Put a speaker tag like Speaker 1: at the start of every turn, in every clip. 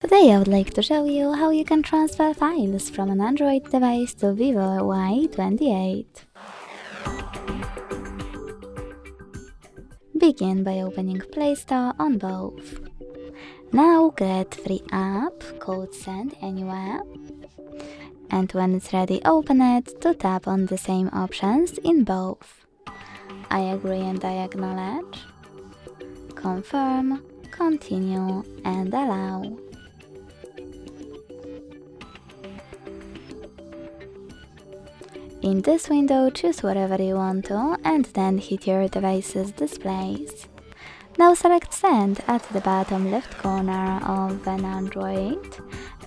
Speaker 1: Today I would like to show you how you can transfer files from an Android device to Vivo Y28. Begin by opening Play Store on both. Now get free app called Send Anywhere. And when it's ready, open it to tap on the same options in both. I agree and I acknowledge. Confirm, continue and allow. In this window, choose whatever you want to and then hit your device's displays. Now select Send at the bottom left corner of an Android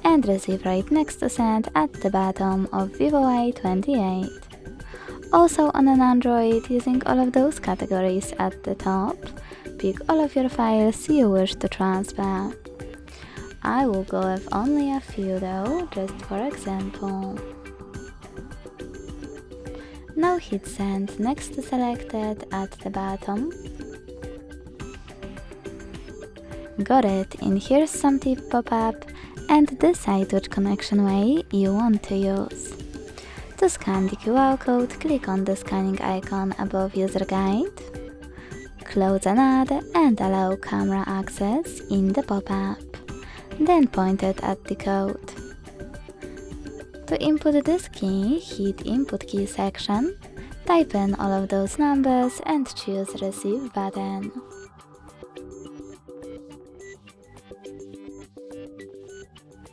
Speaker 1: and Receive right next to Send at the bottom of Vivo Y28. Also on an Android, using all of those categories at the top, pick all of your files you wish to transfer. I will go with only a few though, just for example. Now hit Send next to Selected at the bottom. Got it, and here's some tip pop-up and decide which connection way you want to use. To scan the QR code, click on the scanning icon above User Guide. Close an ad and allow camera access in the pop-up. Then point it at the code. To input this key, hit Input Key section, type in all of those numbers and choose Receive button.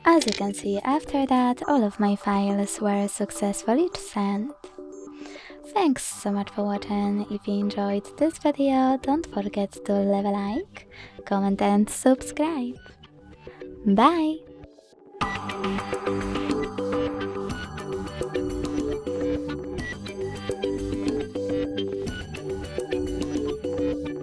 Speaker 1: As you can see, after that, all of my files were successfully sent. Thanks so much for watching. If you enjoyed this video, don't forget to leave a like, comment and subscribe. Bye!